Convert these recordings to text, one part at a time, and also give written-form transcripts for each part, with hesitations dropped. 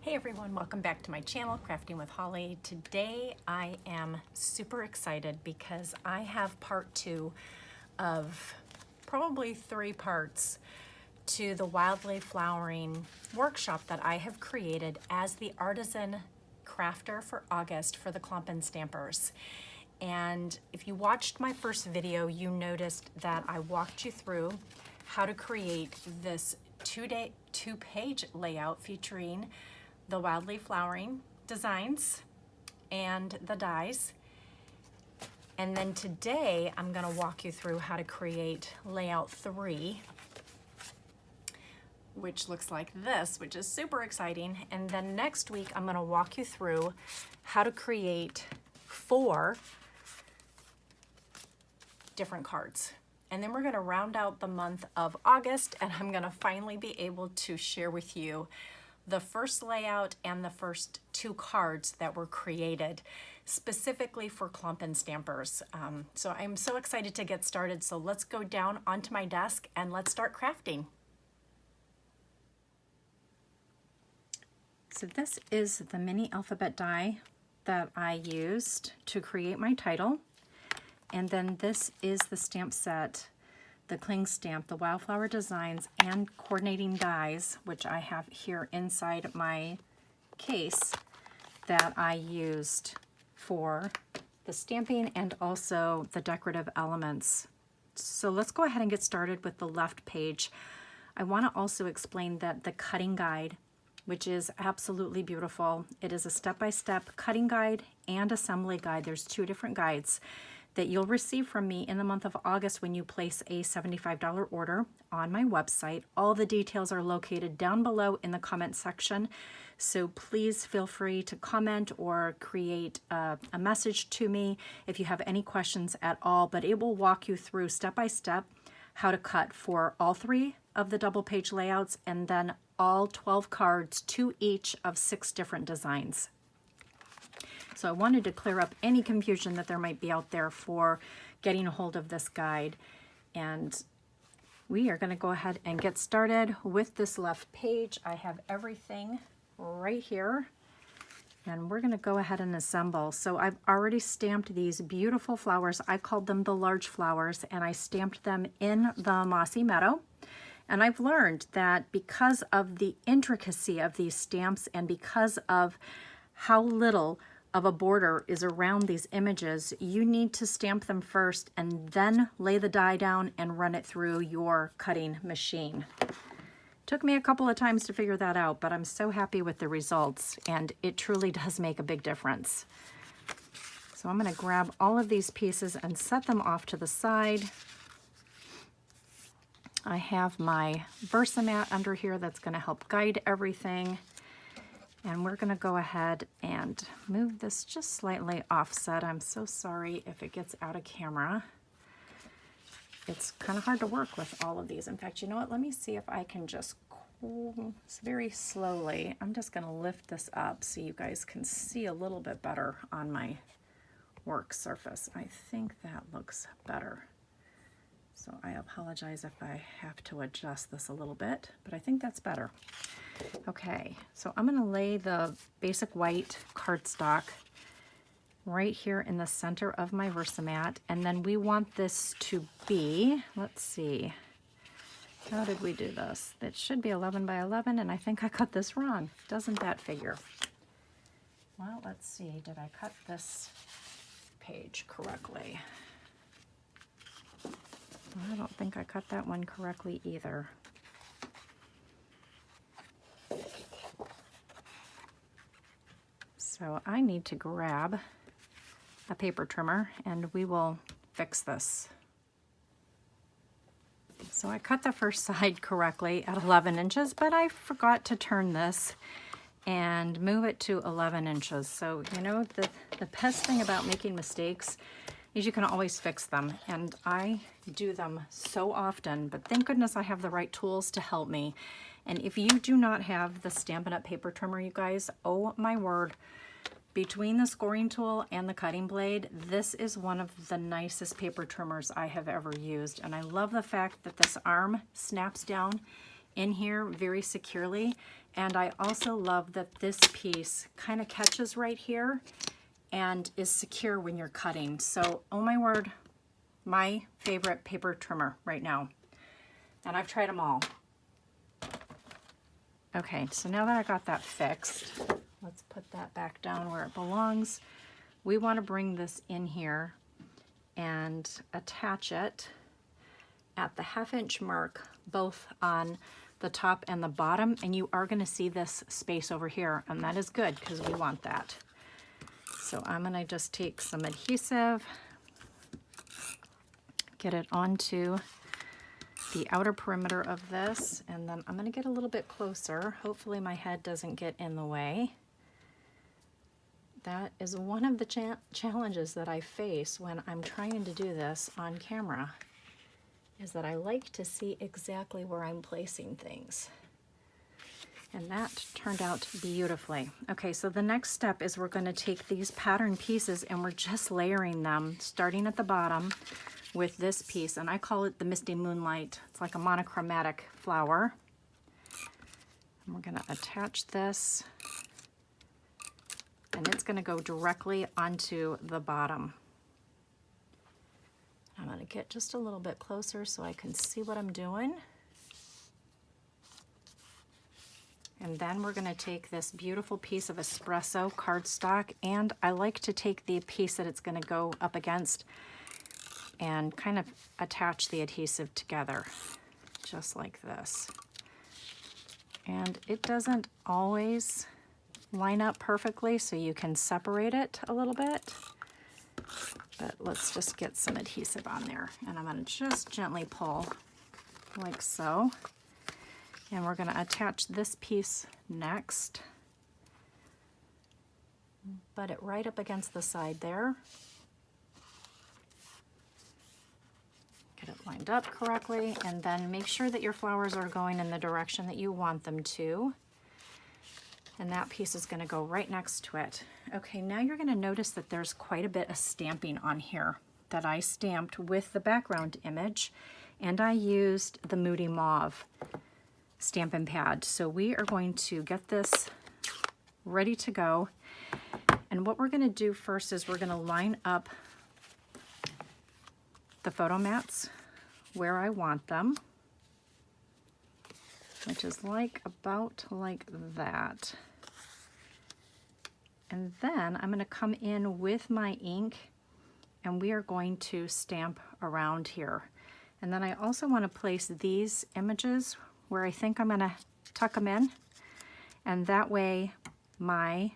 Hey everyone, welcome back to my channel, Crafting with Holly. Today I am super excited because I have part 2 of probably 3 parts to the wildly flowering workshop that I have created as the artisan crafter for August for the Klompen Stampers. And if you watched my first video, you noticed that I walked you through how to create this two-page layout featuring the wildly flowering designs and the dies. And then today I'm going to walk you through how to create layout 3, which looks like this, which is super exciting. And then next week I'm going to walk you through how to create 4 different cards. And then we're going to round out the month of August, and I'm going to finally be able to share with you the first layout and the first 2 cards that were created specifically for Klompen Stampers. So I'm so excited to get started. So let's go down onto my desk and let's start crafting. So this is the mini alphabet die that I used to create my title. And then this is the stamp set, the cling stamp, the wildflower designs, and coordinating dies, which I have here inside my case that I used for the stamping and also the decorative elements. So let's go ahead and get started with the left page. I want to also explain that the cutting guide, which is absolutely beautiful, it is a step-by-step cutting guide and assembly guide. There's 2 different guides that you'll receive from me in the month of August when you place a $75 order on my website. All the details are located down below in the comment section, so please feel free to comment or create a message to me if you have any questions at all, but it will walk you through step by step how to cut for all 3 of the double page layouts and then all 12 cards, 2 each of 6 different designs. So I wanted to clear up any confusion that there might be out there for getting a hold of this guide. And we are going to go ahead and get started with this left page. I have everything right here. And we're going to go ahead and assemble. So I've already stamped these beautiful flowers. I called them the large flowers, and I stamped them in the mossy meadow. And I've learned that because of the intricacy of these stamps and because of how little of a border is around these images, you need to stamp them first and then lay the die down and run it through your cutting machine. Took me a couple of times to figure that out, but I'm so happy with the results, and it truly does make a big difference. So I'm going to grab all of these pieces and set them off to the side. I have my Versamat under here that's going to help guide everything. And we're going to go ahead and move this just slightly offset. I'm so sorry if it gets out of camera. It's kind of hard to work with all of these. In fact, you know what? Let me see if I can just very slowly. I'm just going to lift this up so you guys can see a little bit better on my work surface. I think that looks better. So I apologize if I have to adjust this a little bit, but I think that's better. Okay, so I'm going to lay the basic white cardstock right here in the center of my Versamat, and then we want this to be, let's see, how did we do this? It should be 11 by 11, and I think I cut this wrong. Doesn't that figure? Well, let's see, did I cut this page correctly? I don't think I cut that one correctly either. So I need to grab a paper trimmer and we will fix this. So I cut the first side correctly at 11 inches, but I forgot to turn this and move it to 11 inches. So, you know, the best thing about making mistakes is you can always fix them, and I do them so often, but thank goodness I have the right tools to help me. And if you do not have the Stampin' Up! Paper trimmer, you guys, oh my word, between the scoring tool and the cutting blade, this is one of the nicest paper trimmers I have ever used. And I love the fact that this arm snaps down in here very securely, And I also love that this piece kind of catches right here and is secure when you're cutting. So, oh my word, my favorite paper trimmer right now. And I've tried them all. Okay, so now that I got that fixed, let's put that back down where it belongs. We want to bring this in here and attach it at the 1/2 inch mark, both on the top and the bottom, and you are going to see this space over here, and that is good because we want that. So I'm going to just take some adhesive, get it onto the outer perimeter of this, and then I'm going to get a little bit closer. Hopefully my head doesn't get in the way. That is one of the challenges that I face when I'm trying to do this on camera, is that I like to see exactly where I'm placing things. And that turned out beautifully. Okay, so the next step is we're going to take these pattern pieces and we're just layering them, starting at the bottom with this piece, and I call it the Misty Moonlight. It's like a monochromatic flower. And we're going to attach this, and it's going to go directly onto the bottom. I'm going to get just a little bit closer so I can see what I'm doing. And then we're going to take this beautiful piece of espresso cardstock, and I like to take the piece that it's going to go up against and kind of attach the adhesive together, just like this. And it doesn't always line up perfectly, so you can separate it a little bit. But let's just get some adhesive on there. And I'm going to just gently pull like so. And we're going to attach this piece next. Butt it right up against the side there. Get it lined up correctly, and then make sure that your flowers are going in the direction that you want them to. And that piece is going to go right next to it. Okay, now you're going to notice that there's quite a bit of stamping on here that I stamped with the background image, and I used the Moody Mauve Stampin' Pad. So we are going to get this ready to go. And what we're going to do first is we're going to line up the photo mats where I want them, which is like about like that. And then I'm going to come in with my ink, and we are going to stamp around here. And then I also want to place these images where I think I'm going to tuck them in, and that way my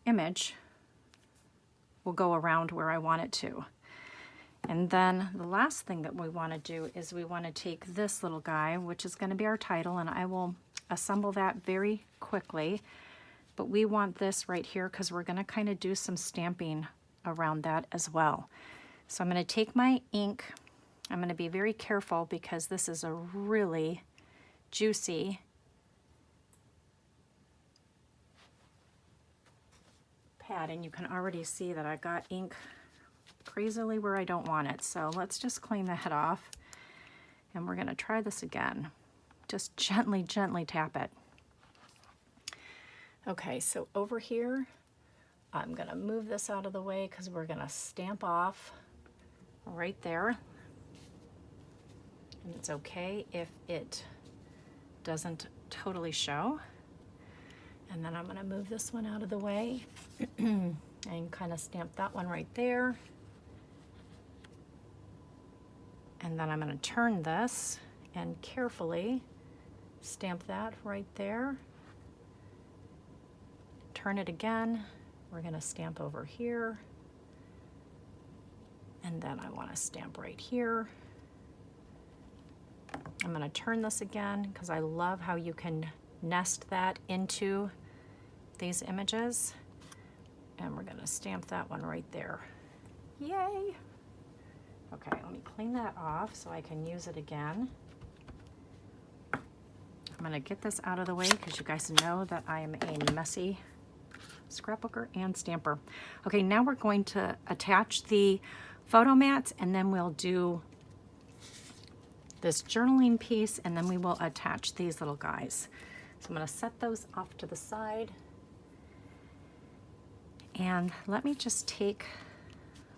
image will go around where I want it to. And then the last thing that we want to do is we want to take this little guy, which is going to be our title, and I will assemble that very quickly. But we want this right here because we're going to kind of do some stamping around that as well. So I'm going to take my ink. I'm going to be very careful because this is a really juicy pad, and you can already see that I got ink crazily where I don't want it. So let's just clean that off, and we're going to try this again. Just gently, gently tap it. Okay, so over here, I'm going to move this out of the way because we're going to stamp off right there. And it's okay if it doesn't totally show. And then I'm going to move this one out of the way and kind of stamp that one right there. And then I'm going to turn this and carefully stamp that right there. Turn it again. We're going to stamp over here. And then I want to stamp right here. I'm going to turn this again because I love how you can nest that into these images. And we're going to stamp that one right there. Yay! Okay, let me clean that off so I can use it again. I'm going to get this out of the way because you guys know that I am a messy scrapbooker and stamper. Okay, now we're going to attach the photo mats, and then we'll do this journaling piece, and then we will attach these little guys. So I'm going to set those off to the side. And let me just take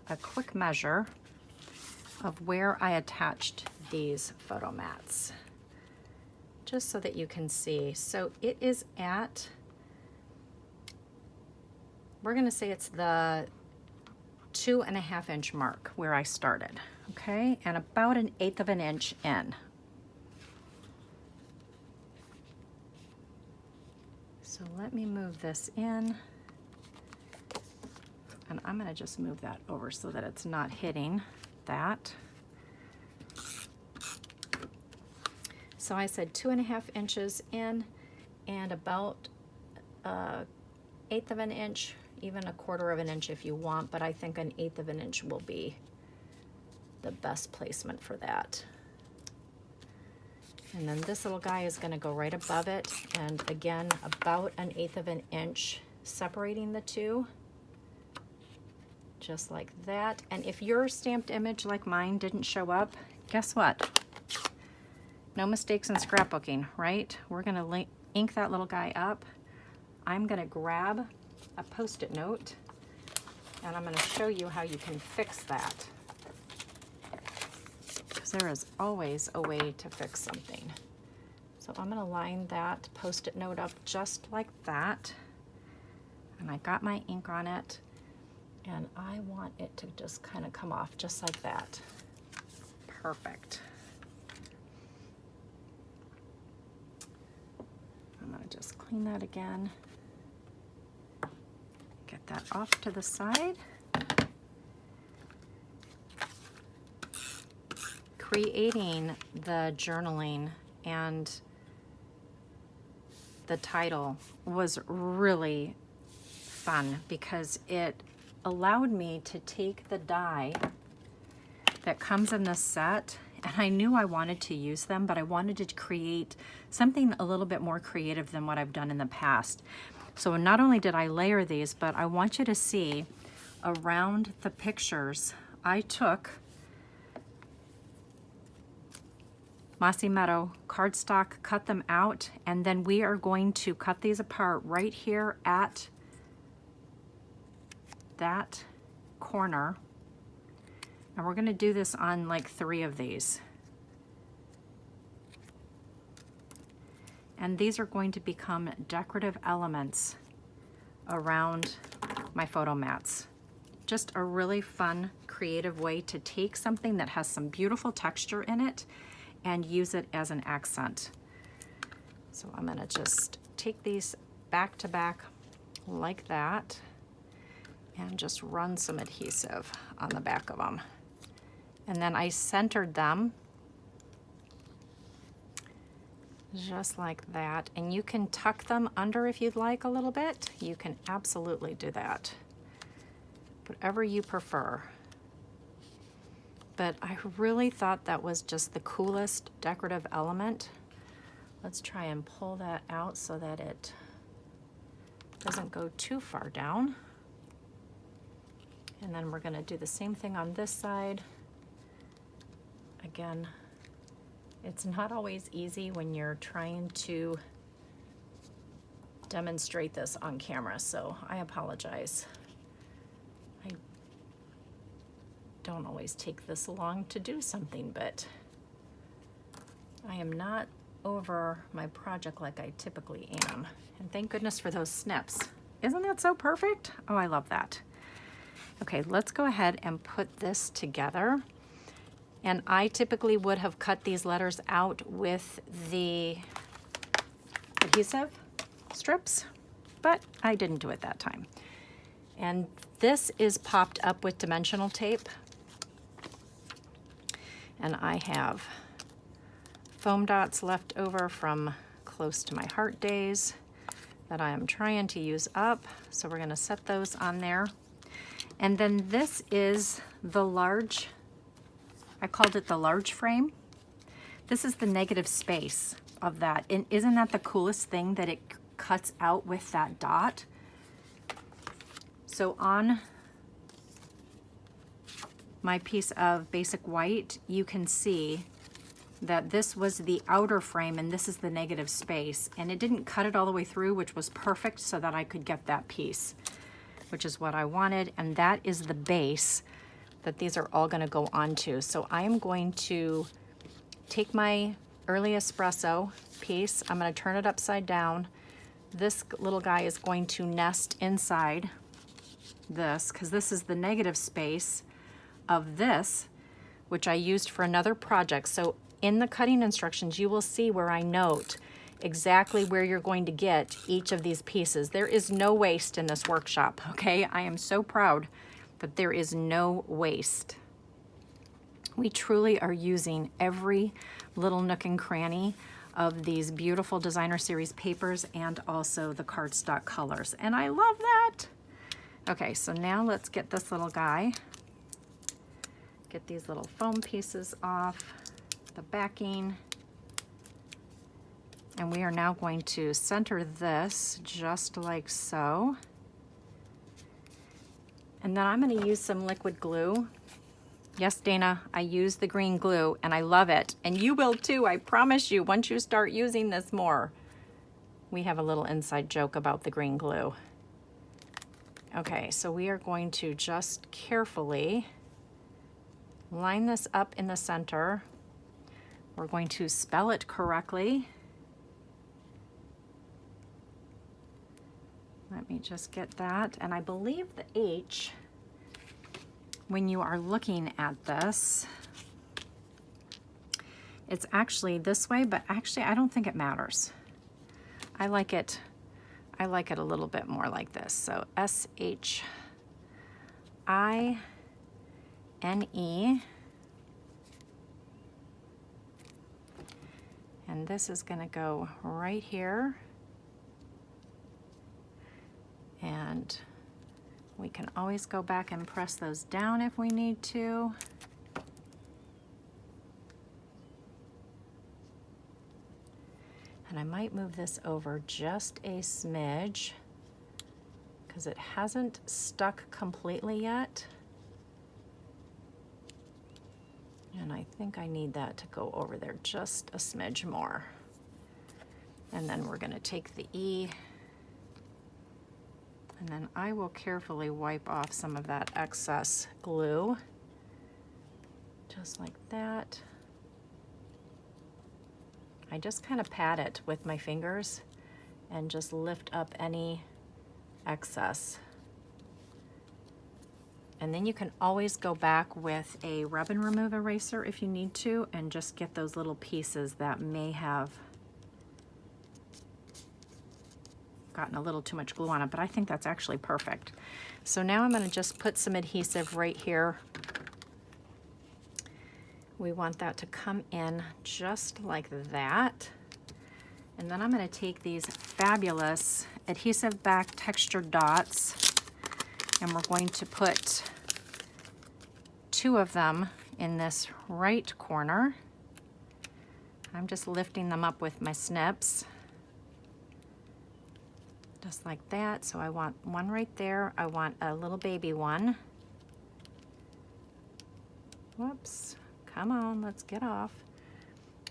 a quick measure of where I attached these photo mats, just so that you can see. So it is at, we're going to say it's the 2.5 inch mark where I started, okay, and about 1/8 of an inch in. So let me move this in, and I'm going to just move that over so that it's not hitting that. So I said 2.5 inches in, and about 1/8 of an inch, even 1/4 of an inch if you want, but I think 1/8 of an inch will be the best placement for that. And then this little guy is going to go right above it, and again about 1/8 of an inch separating the two, just like that. And if your stamped image like mine didn't show up, guess what? No mistakes in scrapbooking, right? We're going to ink that little guy up. I'm going to grab a Post-it note, and I'm going to show you how you can fix that, because there is always a way to fix something. So I'm going to line that Post-it note up just like that, and I got my ink on it, and I want it to just kind of come off just like that. Perfect. I'm going to just clean that again. Get that off to the side. Creating the journaling and the title was really fun because it allowed me to take the die that comes in this set, and I knew I wanted to use them, but I wanted to create something a little bit more creative than what I've done in the past. So not only did I layer these, but I want you to see around the pictures, I took Mossy Meadow cardstock, cut them out, and then we are going to cut these apart right here at that corner. And we're going to do this on like 3 of these. And these are going to become decorative elements around my photo mats. Just a really fun, creative way to take something that has some beautiful texture in it and use it as an accent. So I'm going to just take these back to back like that and just run some adhesive on the back of them. And then I centered them just like that. And you can tuck them under if you'd like a little bit. You can absolutely do that. Whatever you prefer. But I really thought that was just the coolest decorative element. Let's try and pull that out so that it doesn't go too far down. And then we're going to do the same thing on this side. Again, it's not always easy when you're trying to demonstrate this on camera, so I apologize. I don't always take this long to do something, but I am not over my project like I typically am. And thank goodness for those snips. Isn't that so perfect? Oh, I love that. Okay, let's go ahead and put this together. And I typically would have cut these letters out with the adhesive strips, but I didn't do it that time. And this is popped up with dimensional tape. And I have foam dots left over from close to my heart days that I am trying to use up. So we're going to set those on there. And then this is the large, I called it the large frame. This is the negative space of that. And isn't that the coolest thing that it cuts out with that dot? So on my piece of basic white, you can see that this was the outer frame and this is the negative space, and it didn't cut it all the way through, which was perfect so that I could get that piece, which is what I wanted. And that is the base that these are all going to go onto. So I am going to take my early espresso piece, I'm going to turn it upside down. This little guy is going to nest inside this because this is the negative space of this, which I used for another project. So in the cutting instructions, you will see where I note exactly where you're going to get each of these pieces. There is no waste in this workshop, okay? I am so proud that there is no waste. We truly are using every little nook and cranny of these beautiful designer series papers and also the cardstock colors, and I love that. Okay, so now let's get this little guy, get these little foam pieces off the backing, and we are now going to center this just like so. And then I'm going to use some liquid glue. Yes, Dana, I use the green glue and I love it. And you will too, I promise you, once you start using this more. We have a little inside joke about the green glue. Okay, so we are going to just carefully line this up in the center. We're going to spell it correctly. Let me just get that. And I believe the H, when you are looking at this, it's actually this way, but actually I don't think it matters. I like it a little bit more like this. So S-H-I-N-E. And this is going to go right here. And we can always go back and press those down if we need to. And I might move this over just a smidge because it hasn't stuck completely yet. And I think I need that to go over there just a smidge more. And then we're going to take the E, and then I will carefully wipe off some of that excess glue, just like that. I just kind of pat it with my fingers and just lift up any excess. And then you can always go back with a rub and remove eraser if you need to and just get those little pieces that may have gotten a little too much glue on it, but I think that's actually perfect. So now I'm going to just put some adhesive right here. We want that to come in just like that. And then I'm going to take these fabulous adhesive back textured dots, and we're going to put 2 of them in this right corner. I'm just lifting them up with my snips, just like that. So I want one right there. I want a little baby one. Whoops, come on, let's get off.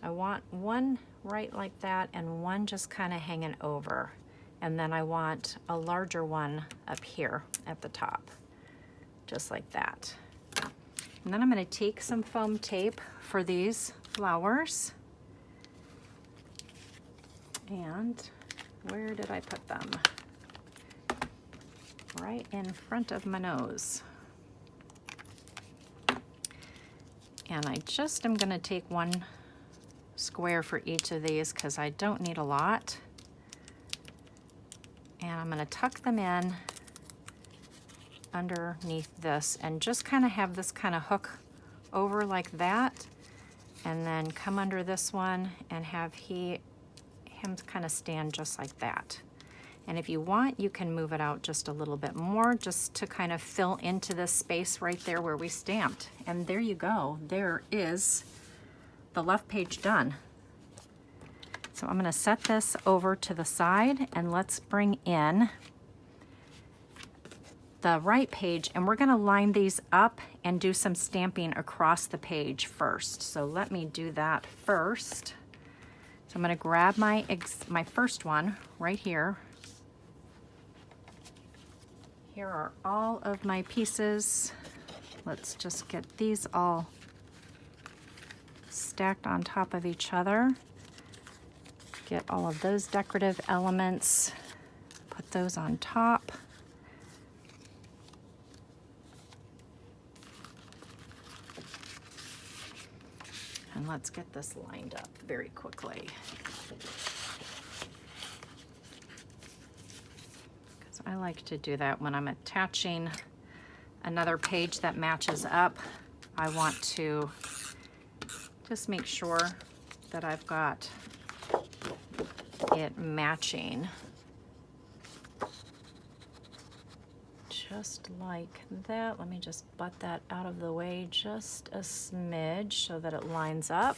I want one right like that and one just kind of hanging over. And then I want a larger one up here at the top, just like that. And then I'm going to take some foam tape for these flowers. And where did I put them? Right in front of my nose. And I just am going to take one square for each of these because I don't need a lot. And I'm going to tuck them in underneath this and just kind of have this kind of hook over like that, and then come under this one and have him kind of stand just like that. And if you want, you can move it out just a little bit more just to kind of fill into this space right there where we stamped. And there you go. There is the left page done. So I'm going to set this over to the side, and let's bring in the right page, and we're going to line these up and do some stamping across the page first. So let me do that first. So I'm going to grab my first one right here. Here are all of my pieces. Let's just get these all stacked on top of each other. Get all of those decorative elements, put those on top. And let's get this lined up very quickly. Because I like to do that when I'm attaching another page that matches up. I want to just make sure that I've got it matching. Just like that. Let me just butt that out of the way just a smidge so that it lines up.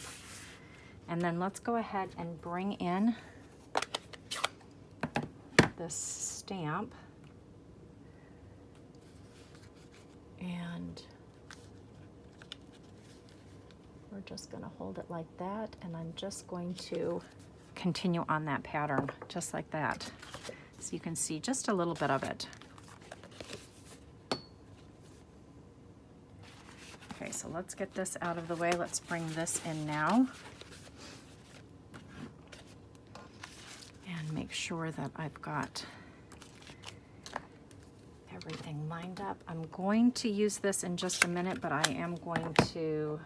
And then let's go ahead and bring in this stamp. And we're just going to hold it like that, and I'm just going to continue on that pattern just like that. So you can see just a little bit of it. Okay, so let's get this out of the way. Let's bring this in now. And make sure that I've got everything lined up. I'm going to use this in just a minute, but I am going to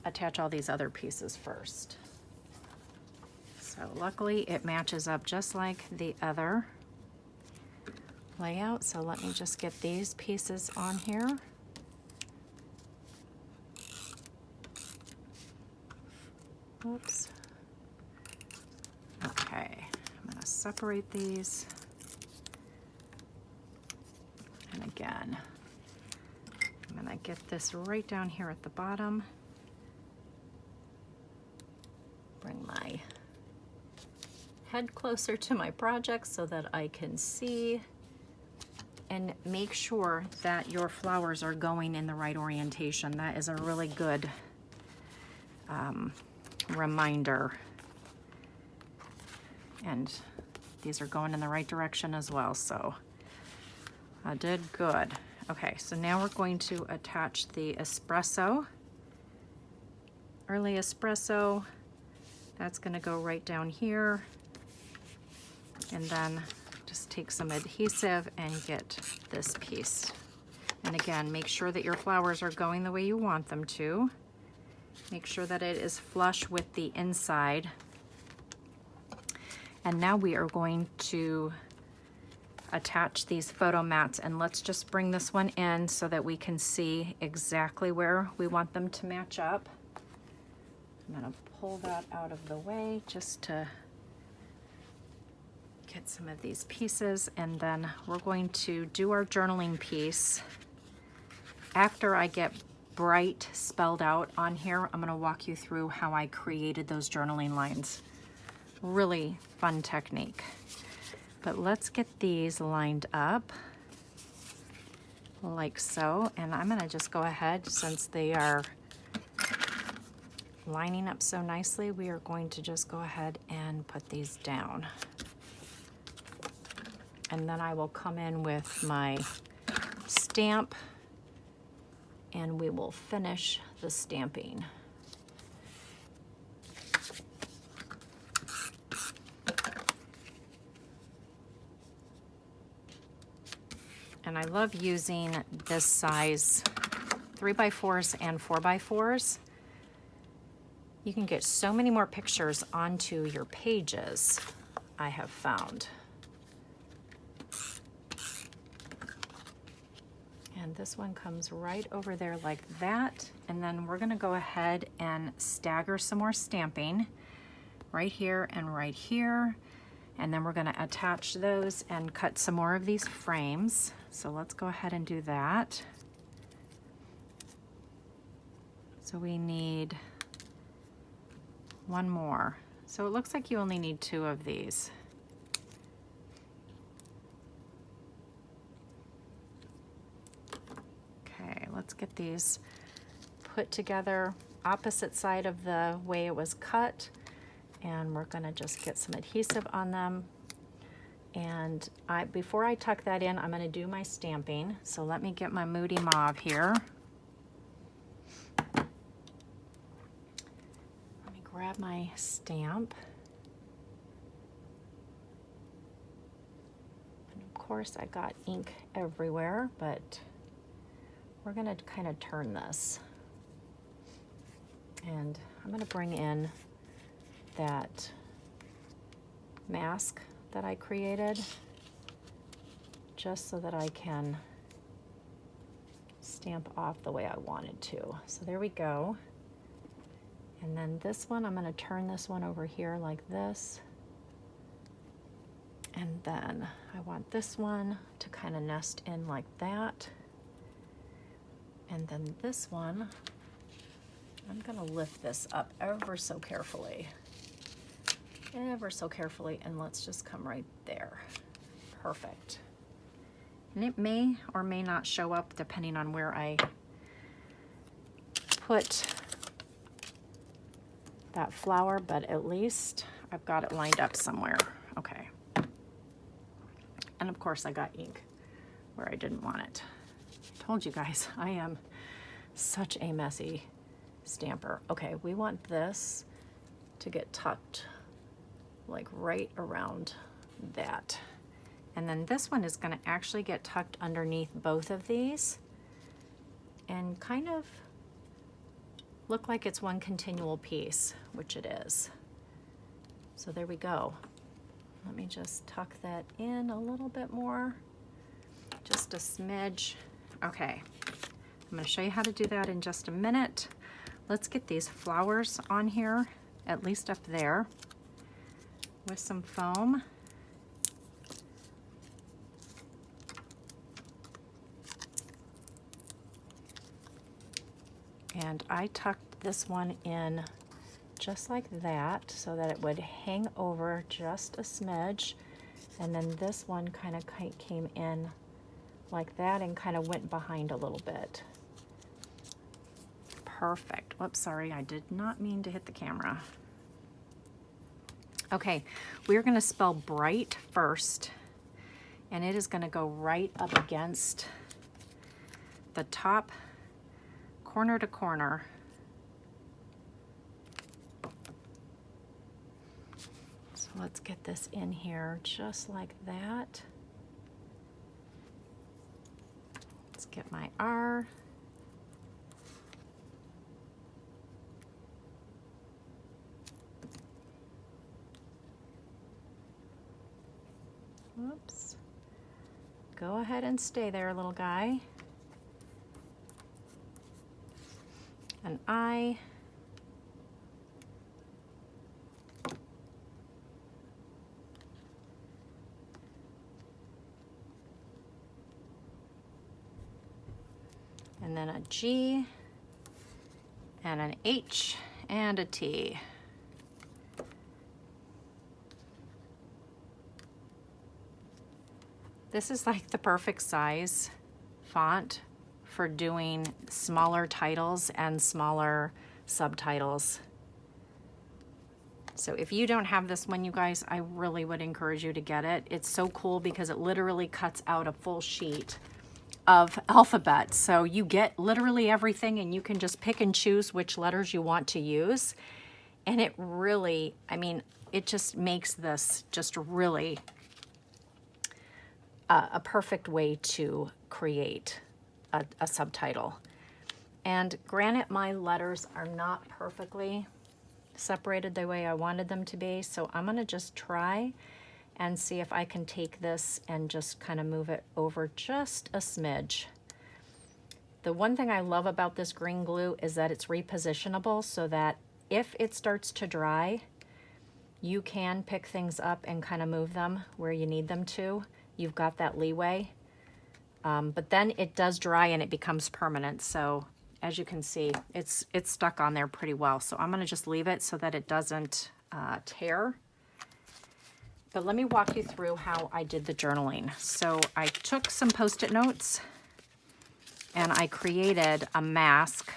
attach all these other pieces first. So luckily it matches up just like the other layout. So let me just get these pieces on here. Oops. Okay, I'm going to separate these. And again, I'm going to get this right down here at the bottom. Bring my head closer to my project so that I can see, and make sure that your flowers are going in the right orientation. That is a really good reminder. And these are going in the right direction as well, so I did good. Okay, so now we're going to attach the espresso, early espresso. That's going to go right down here, and then just take some adhesive and get this piece. And again, make sure that your flowers are going the way you want them to. Make sure that it is flush with the inside. And now we are going to attach these photo mats, and let's just bring this one in so that we can see exactly where we want them to match up. I'm going to pull that out of the way just to get some of these pieces, and then we're going to do our journaling piece. After I get bright spelled out on here, I'm going to walk you through how I created those journaling lines. Really fun technique. But let's get these lined up like so, and I'm going to just go ahead, since they are lining up so nicely, we are going to just go ahead and put these down. And then I will come in with my stamp and we will finish the stamping. And I love using this size 3x4s and 4x4s. You can get so many more pictures onto your pages, I have found. And this one comes right over there like that. And then we're gonna go ahead and stagger some more stamping right here and right here. And then we're gonna attach those and cut some more of these frames. So let's go ahead and do that. So we need one more. So it looks like you only need 2 of these. let's get these put together opposite side of the way it was cut. And we're gonna just get some adhesive on them. And before I tuck that in, I'm gonna do my stamping. So let me get my Moody Mauve here. Let me grab my stamp. And of course I got ink everywhere, but we're gonna kind of turn this. And I'm gonna bring in that mask that I created just so that I can stamp off the way I wanted to. So there we go. And then this one, I'm gonna turn this one over here like this. And then I want this one to kind of nest in like that. And then this one, I'm gonna lift this up ever so carefully. Ever so carefully, and let's just come right there. Perfect. And it may or may not show up depending on where I put that flower, but at least I've got it lined up somewhere. Okay. And of course I got ink where I didn't want it. Told you guys, I am such a messy stamper. Okay, we want this to get tucked like right around that. And then this one is going to actually get tucked underneath both of these and kind of look like it's one continual piece, which it is. So there we go. Let me just tuck that in a little bit more, just a smidge. Okay, I'm going to show you how to do that in just a minute. Let's get these flowers on here, at least up there, with some foam. And I tucked this one in just like that so that it would hang over just a smidge. And then this one kind of came in like that and kind of went behind a little bit. Perfect. Whoops, sorry, I did not mean to hit the camera. Okay, we're gonna spell bright first, and it is gonna go right up against the top corner to corner. So let's get this in here just like that. Let's get my R. Whoops. Go ahead and stay there, little guy. An I. And then a G, and an H, and a T. This is like the perfect size font for doing smaller titles and smaller subtitles. So if you don't have this one, you guys, I really would encourage you to get it. It's so cool because it literally cuts out a full sheet of alphabet. So you get literally everything and you can just pick and choose which letters you want to use. And it really, I mean, it just makes this just really a perfect way to create a subtitle. And granted, my letters are not perfectly separated the way I wanted them to be, so I'm gonna just try and see if I can take this and just kind of move it over just a smidge. The one thing I love about this green glue is that it's repositionable so that if it starts to dry, you can pick things up and kind of move them where you need them to. You've got that leeway. But then it does dry and it becomes permanent. So as you can see, it's stuck on there pretty well. So I'm gonna just leave it so that it doesn't tear. But let me walk you through how I did the journaling. So I took some Post-it notes and I created a mask.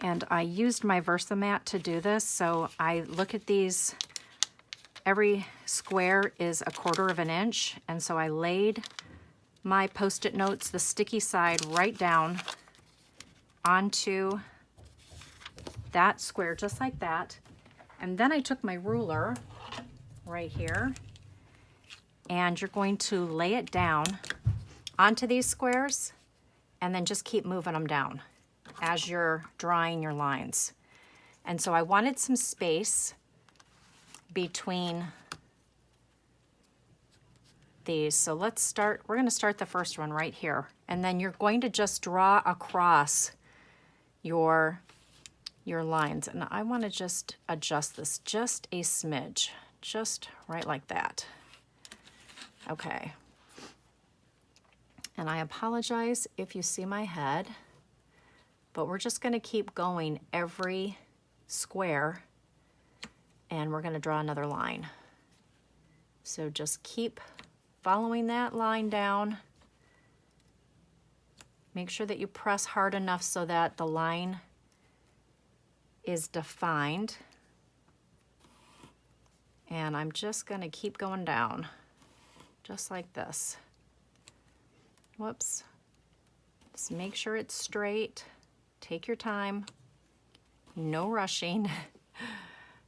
And I used my Versamat to do this, so I look at these. Every square is 1/4 of an inch, and so I laid my Post-it notes, the sticky side, right down onto that square, just like that. And then I took my ruler right here, and you're going to lay it down onto these squares, and then just keep moving them down as you're drawing your lines. And so I wanted some space between these. So let's start, we're going to start the first one right here. And then you're going to just draw across your lines. And I want to just adjust this just a smidge, just right like that. Okay. And I apologize if you see my head, but we're just going to keep going every square, and we're going to draw another line. So just keep following that line down. Make sure that you press hard enough so that the line is defined. And I'm just going to keep going down, just like this. Whoops. Just make sure it's straight. Take your time. No rushing.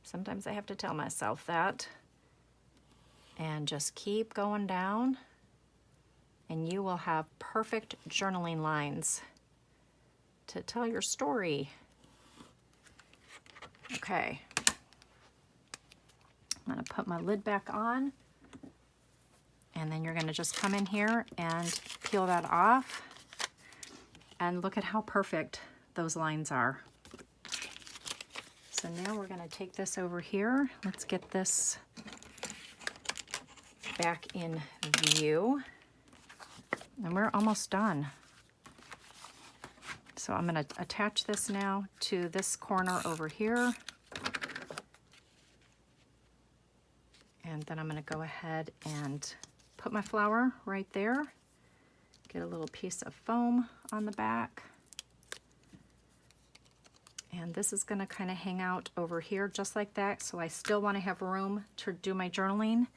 Sometimes I have to tell myself that. And just keep going down, and you will have perfect journaling lines to tell your story. Okay. I'm going to put my lid back on, and then you're going to just come in here and peel that off, and look at how perfect those lines are. So now we're going to take this over here. Let's get this back in view, and we're almost done. So I'm going to attach this now to this corner over here, and then I'm going to go ahead and put my flower right there, get a little piece of foam on the back, and this is going to kind of hang out over here just like that, so I still want to have room to do my journaling.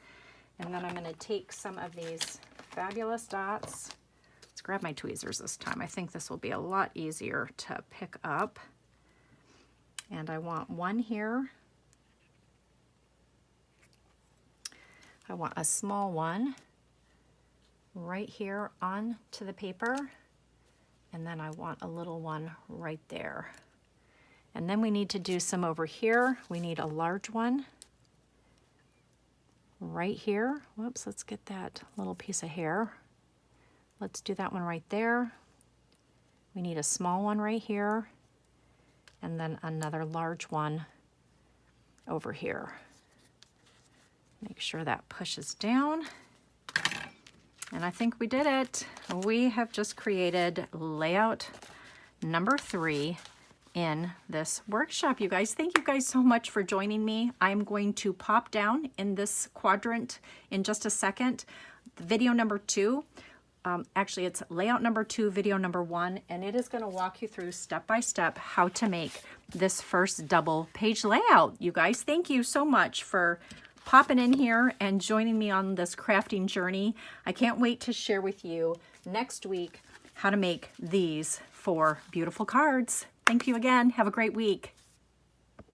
And then I'm going to take some of these fabulous dots. Let's grab my tweezers this time. I think this will be a lot easier to pick up. And I want one here. I want a small one right here onto the paper. And then I want a little one right there. And then we need to do some over here. We need a large one right here. Whoops, let's get that little piece of hair. Let's do that one right there. We need a small one right here, and then another large one over here. Make sure that pushes down. And I think we did it. We have just created layout number 3 in this workshop, you guys. Thank you guys so much for joining me. I'm going to pop down in this quadrant in just a second. Video number 2, actually it's layout number 2, video number 1, and it is going to walk you through step by step how to make this first double page layout. You guys, thank you so much for popping in here and joining me on this crafting journey. I can't wait to share with you next week how to make these 4 beautiful cards. Thank you again. Have a great week.